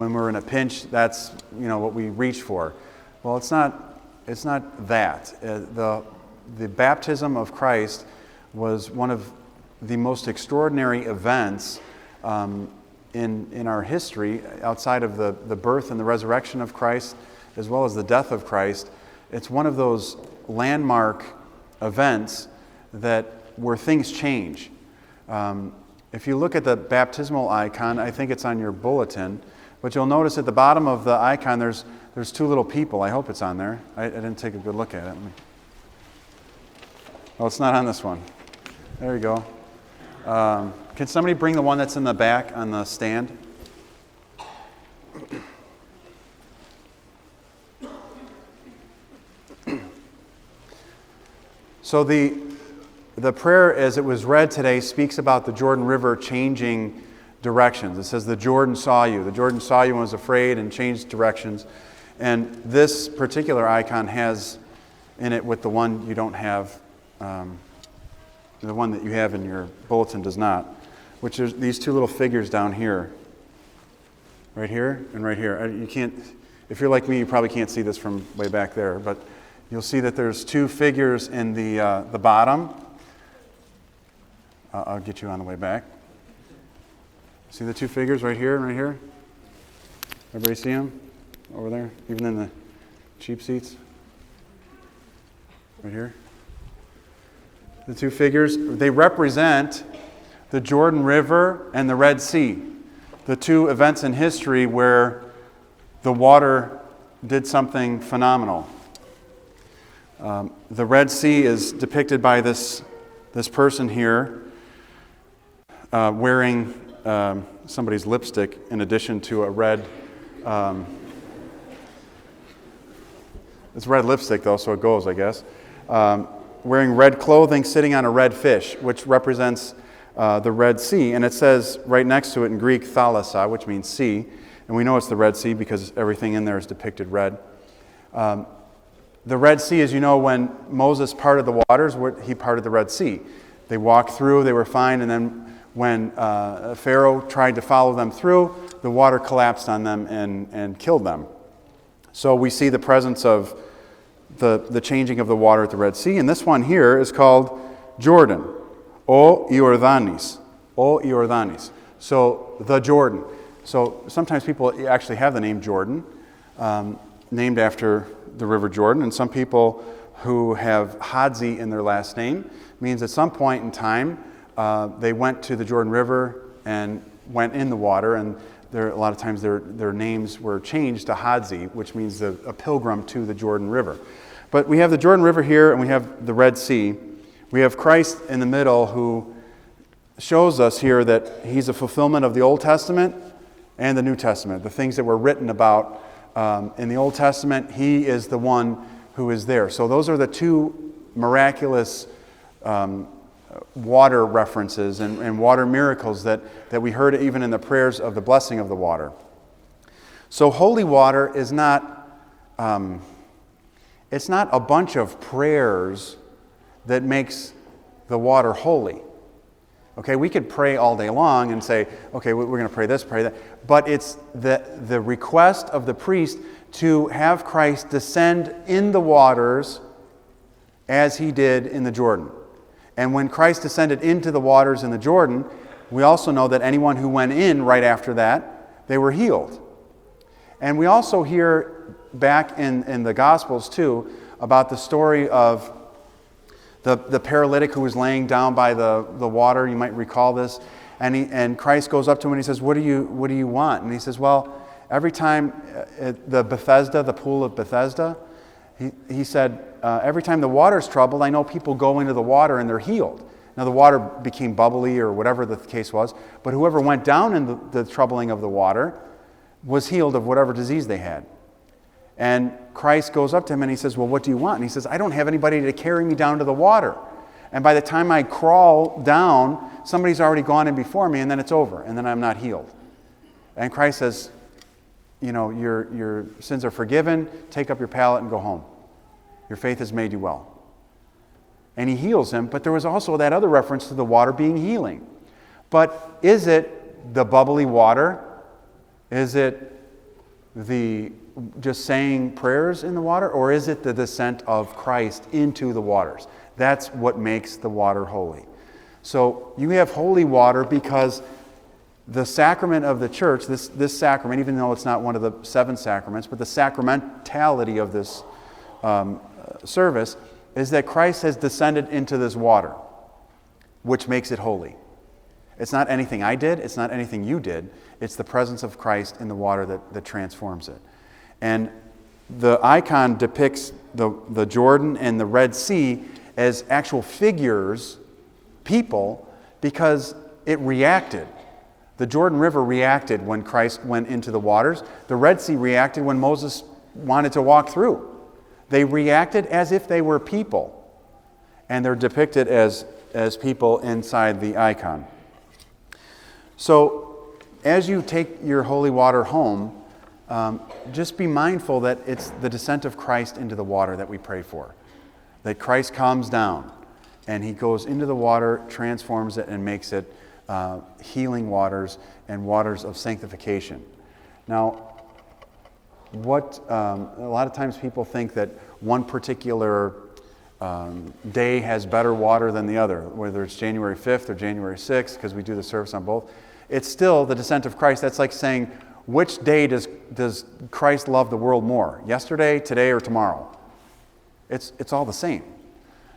when we're in a pinch, that's what we reach for. Well, it's not that. The baptism of Christ was one of the most extraordinary events in our history, outside of the birth and the resurrection of Christ, as well as the death of Christ. It's one of those landmark events where things change. If you look at the baptismal icon, I think it's on your bulletin, but you'll notice at the bottom of the icon there's two little people. I hope it's on there. I didn't take a good look at it. Oh, it's not on this one. There you go. Can somebody bring the one that's in the back on the stand? So the prayer, as it was read today, speaks about the Jordan River changing directions. It says, the Jordan saw you. The Jordan saw you and was afraid and changed directions. And this particular icon has in it, with the one you don't have, the one that you have in your bulletin does not, which is these two little figures down here. Right here and right here. You can't, if you're like me, you probably can't see this from way back there, but you'll see that there's two figures in the bottom. I'll get you on the way back. See the two figures right here and right here? Everybody see them over there? Even in the cheap seats? Right here? The two figures, they represent the Jordan River and the Red Sea, the two events in history where the water did something phenomenal. The Red Sea is depicted by this person here wearing somebody's lipstick in addition to a red... it's red lipstick though, so it goes, I guess. Wearing red clothing, sitting on a red fish, which represents the Red Sea. And it says right next to it in Greek, thalassa, which means sea. And we know it's the Red Sea because everything in there is depicted red. The Red Sea, as you know, when Moses parted the waters, he parted the Red Sea. They walked through, they were fine, and then when Pharaoh tried to follow them through, the water collapsed on them and killed them. So we see the presence of the changing of the water at the Red Sea. And this one here is called Jordan, O Iordanis. O Iordanis. So the Jordan. So sometimes people actually have the name Jordan, named after the River Jordan. And some people who have Hadzi in their last name means at some point in time they went to the Jordan River and went in the water, and a lot of times their names were changed to Hadzi, which means a pilgrim to the Jordan River. But we have the Jordan River here, and we have the Red Sea. We have Christ in the middle, who shows us here that he's a fulfillment of the Old Testament and the New Testament. The things that were written about in the Old Testament, he is the one who is there. So those are the two miraculous water references and water miracles that we heard even in the prayers of the blessing of the water. So holy water is not, it's not a bunch of prayers that makes the water holy. Okay, we could pray all day long and say, okay, we're going to pray this, pray that. But it's the request of the priest to have Christ descend in the waters as he did in the Jordan. And when Christ descended into the waters in the Jordan, we also know that anyone who went in right after that, they were healed. And we also hear back in the Gospels too about the story of the paralytic who was laying down by the water. You might recall this. And Christ goes up to him and he says, what do you want? And he says, well, every time the pool of Bethesda, he said, every time the water's troubled, I know people go into the water and they're healed. Now the water became bubbly or whatever the case was, but whoever went down in the troubling of the water was healed of whatever disease they had. And Christ goes up to him and he says, well, what do you want? And he says, I don't have anybody to carry me down to the water. And by the time I crawl down, somebody's already gone in before me, and then it's over, and then I'm not healed. And Christ says, your sins are forgiven, take up your pallet and go home. Your faith has made you well. And he heals him, but there was also that other reference to the water being healing. But is it the bubbly water? Is it just saying prayers in the water, or is it the descent of Christ into the waters? That's what makes the water holy. So you have holy water because the sacrament of the church, this sacrament, even though it's not one of the 7 sacraments, but the sacramentality of this service is that Christ has descended into this water, which makes it holy. It's not anything I did. It's not anything you did. It's the presence of Christ in the water that transforms it. And the icon depicts the Jordan and the Red Sea as actual figures, people, because it reacted. The Jordan River reacted when Christ went into the waters. The Red Sea reacted when Moses wanted to walk through. They reacted as if they were people. And they're depicted as people inside the icon. So, as you take your holy water home, just be mindful that it's the descent of Christ into the water that we pray for. That Christ comes down and he goes into the water, transforms it, and makes it healing waters and waters of sanctification. Now, a lot of times people think that one particular day has better water than the other, whether it's January 5th or January 6th, because we do the service on both. It's still the descent of Christ. That's like saying, which day does Christ love the world more? Yesterday, today, or tomorrow? It's all the same.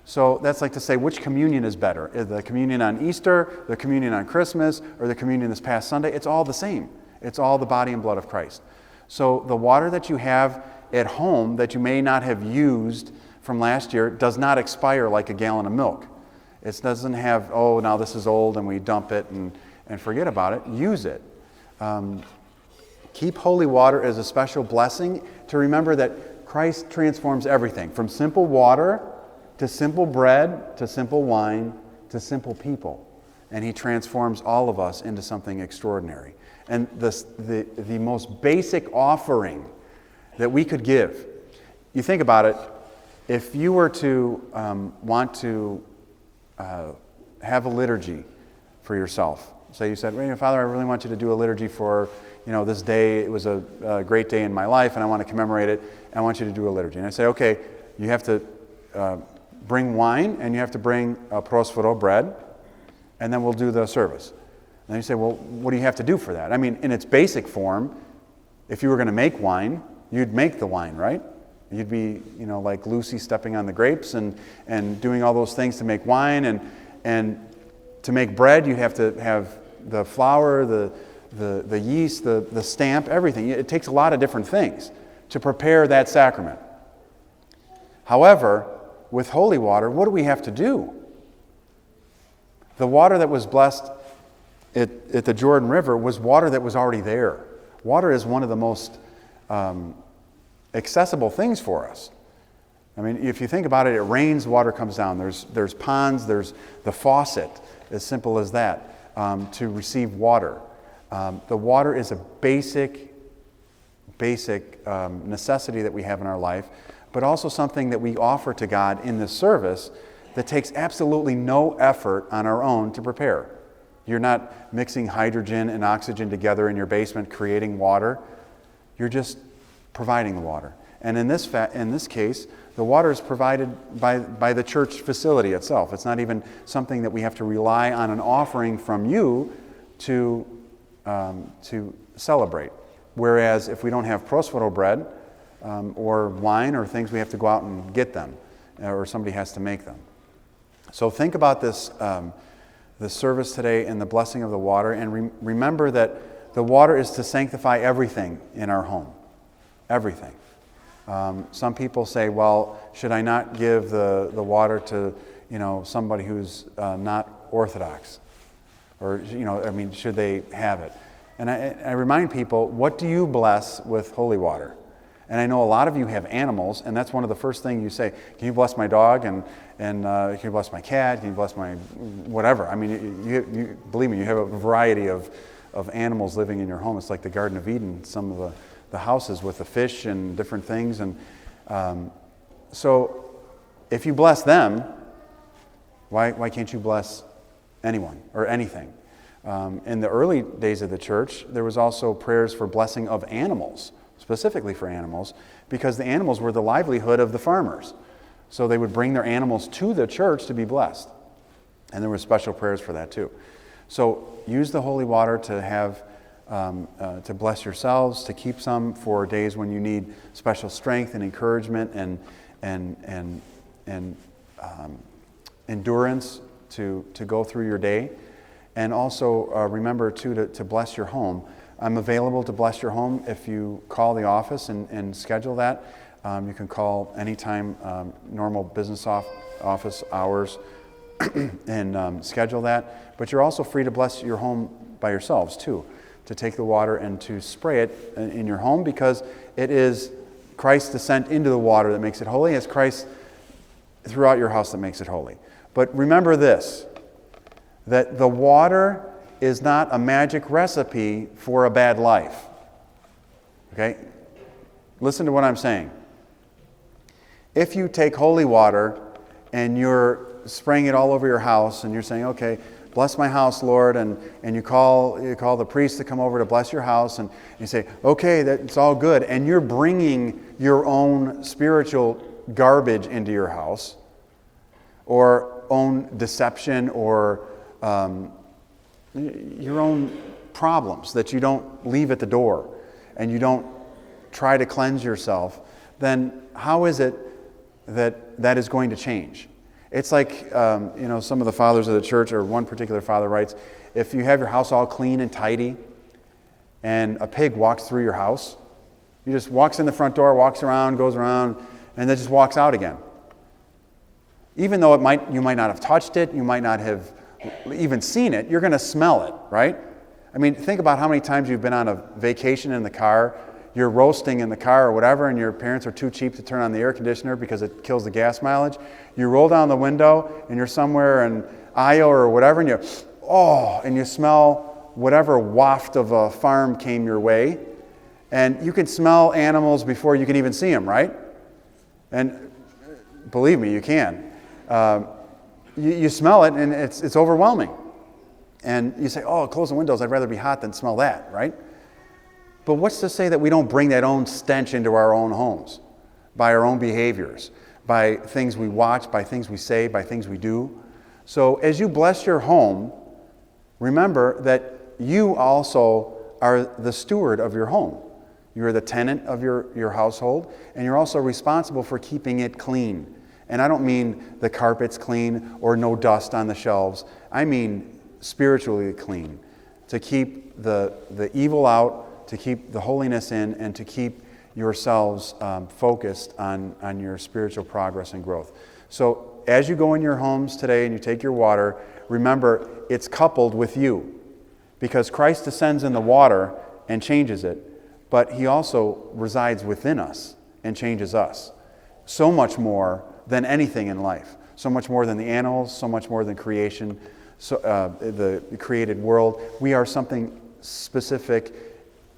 So that's like to say, which communion is better? Is the communion on Easter, the communion on Christmas, or the communion this past Sunday? It's all the same. It's all the body and blood of Christ. So the water that you have at home that you may not have used from last year does not expire like a gallon of milk. It doesn't have, oh, now this is old and we dump it and forget about it. Use it. Keep holy water as a special blessing to remember that Christ transforms everything, from simple water to simple bread to simple wine to simple people. And he transforms all of us into something extraordinary. And the most basic offering that we could give, you think about it, if you were to want to have a liturgy for yourself, say you said, well, Father, I really want you to do a liturgy for this day. It was a great day in my life, and I want to commemorate it, and I want you to do a liturgy. And I say, okay, you have to bring wine, and you have to bring a prosphoro, bread, and then we'll do the service. And you say, well, what do you have to do for that? I mean, in its basic form, if you were going to make wine, you'd make the wine, right? You'd be, like Lucy stepping on the grapes and doing all those things to make wine. And to make bread, you have to have the flour, the yeast, the stamp, everything. It takes a lot of different things to prepare that sacrament. However, with holy water, what do we have to do? The water that was blessed at the Jordan River was water that was already there. Water is one of the most accessible things for us. I mean, if you think about it, it rains, water comes down. There's ponds, there's the faucet, as simple as that, to receive water. The water is a basic necessity that we have in our life, but also something that we offer to God in this service that takes absolutely no effort on our own to prepare. You're not mixing hydrogen and oxygen together in your basement, creating water. You're just providing the water. And in this case, the water is provided by the church facility itself. It's not even something that we have to rely on an offering from you to celebrate. Whereas if we don't have prosphoro bread or wine or things, we have to go out and get them, or somebody has to make them. So think about this service today and the blessing of the water, and remember that the water is to sanctify everything in our home. Everything. Some people say, well, should I not give the water to somebody who's not Orthodox? Or, should they have it? And I remind people, what do you bless with holy water? And I know a lot of you have animals, and that's one of the first things you say. Can you bless my dog? And can you bless my cat? Can you bless my whatever? I mean, you believe me, you have a variety of animals living in your home. It's like the Garden of Eden, some of the houses with the fish and different things. And so if you bless them, why can't you bless anyone or anything? In the early days of the church, there was also prayers for blessing of animals. specifically for animals, because the animals were the livelihood of the farmers. So they would bring their animals to the church to be blessed. And there were special prayers for that too. So use the holy water to have to bless yourselves, to keep some for days when you need special strength and encouragement and endurance to go through your day. And also remember too to bless your home. I'm available to bless your home if you call the office and schedule that. You can call anytime, normal business office hours, and schedule that. But you're also free to bless your home by yourselves too, to take the water and to spray it in your home, because it is Christ's descent into the water that makes it holy. It's Christ throughout your house that makes it holy. But remember this, that the water is not a magic recipe for a bad life. Okay? Listen to what I'm saying. If you take holy water and you're spraying it all over your house and you're saying, okay, bless my house, Lord, and you call the priest to come over to bless your house, and you say, okay, it's all good, and you're bringing your own spiritual garbage into your house, or own deception, or your own problems that you don't leave at the door, and you don't try to cleanse yourself, then how is it that is going to change? It's like, some of the fathers of the church, or one particular father writes, if you have your house all clean and tidy, and a pig walks through your house, he just walks in the front door, walks around, goes around, and then just walks out again. Even though you might not have touched it, you might not have even seen it, you're going to smell it, right? I mean, think about how many times you've been on a vacation in the car, you're roasting in the car or whatever, and your parents are too cheap to turn on the air conditioner because it kills the gas mileage. You roll down the window, and you're somewhere in Iowa or whatever, and you smell whatever waft of a farm came your way. And you can smell animals before you can even see them, right? And believe me, you can. You smell it, and it's overwhelming. And you say, close the windows, I'd rather be hot than smell that, right? But what's to say that we don't bring that own stench into our own homes by our own behaviors, by things we watch, by things we say, by things we do? So as you bless your home, remember that you also are the steward of your home. You're the tenant of your household, and you're also responsible for keeping it clean. And I don't mean the carpet's clean or no dust on the shelves. I mean spiritually clean, to keep the evil out, to keep the holiness in, and to keep yourselves focused on your spiritual progress and growth. So as you go in your homes today and you take your water, remember it's coupled with you, because Christ descends in the water and changes it, but he also resides within us and changes us. So much more than anything in life. So much more than the animals, so much more than creation, the created world. We are something specific,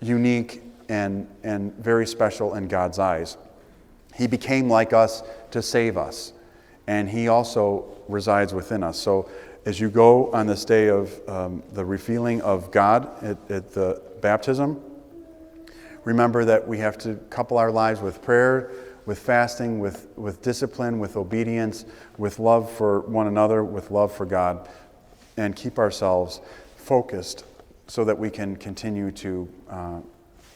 unique, and very special in God's eyes. He became like us to save us, and he also resides within us. So as you go on this day of the revealing of God at the baptism, remember that we have to couple our lives with prayer, with fasting, with discipline, with obedience, with love for one another, with love for God, and keep ourselves focused so that we can continue to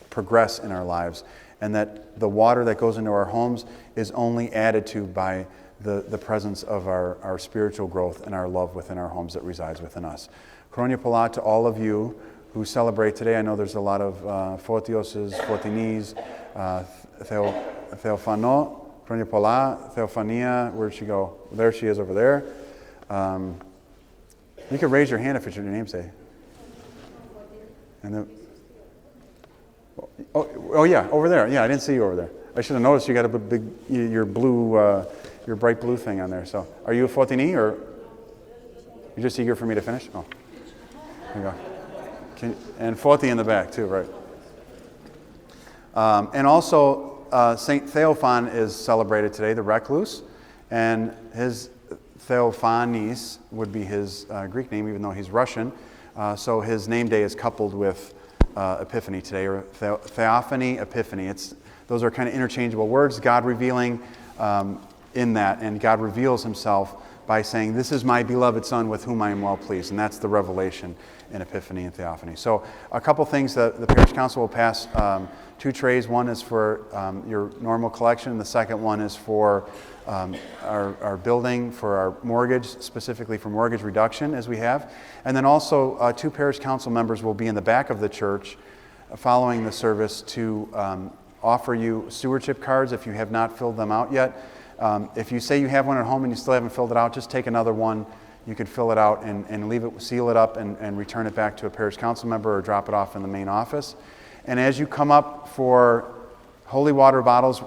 progress in our lives, and that the water that goes into our homes is only added to by the presence of our spiritual growth and our love within our homes that resides within us. Kronia Pala to all of you who celebrate today. I know there's a lot of Fotioses, Fotinis, Theophano, Kronia Pala, Theophania. Where'd she go? There she is over there. You can raise your hand if it's your namesake. And then, oh yeah, over there. Yeah, I didn't see you over there. I should have noticed you got a big, your blue, your bright blue thing on there. So, are you a Fotini, or you're just eager for me to finish? Oh, there you go. And Foti in the back too, right? And also, Saint Theophan is celebrated today, the recluse, and his Theophanis would be his Greek name, even though he's Russian. So his name day is coupled with Epiphany today, or Theophany, Epiphany. Those are kind of interchangeable words, God revealing in that, and God reveals himself by saying, this is my beloved Son with whom I am well pleased, and that's the revelation in Epiphany and Theophany. So a couple things that the Parish Council will pass 2 trays. One is for your normal collection, the second one is for our building, for our mortgage, specifically for mortgage reduction as we have. And then also 2 Parish Council members will be in the back of the church following the service to offer you stewardship cards if you have not filled them out yet. If you say you have one at home and you still haven't filled it out, just take another one. You could fill it out and leave it, seal it up, and return it back to a Parish Council member or drop it off in the main office. And as you come up for holy water bottles,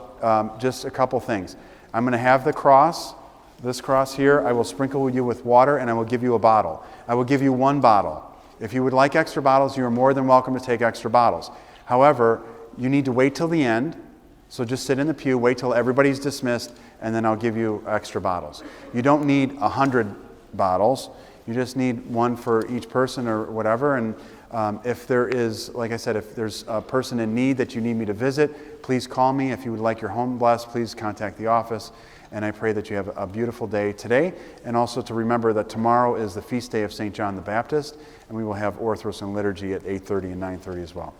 just a couple things. I'm going to have the cross, this cross here. I will sprinkle you with water, and I will give you a bottle. I will give you 1 bottle. If you would like extra bottles, you are more than welcome to take extra bottles. However, you need to wait till the end. So just sit in the pew, wait till everybody's dismissed, and then I'll give you extra bottles. You don't need 100 bottles. You just need 1 for each person or whatever. And if there is, like I said, if there's a person in need that you need me to visit, please call me. If you would like your home blessed, please contact the office. And I pray that you have a beautiful day today. And also to remember that tomorrow is the feast day of St. John the Baptist, and we will have Orthros and liturgy at 8:30 and 9:30 as well.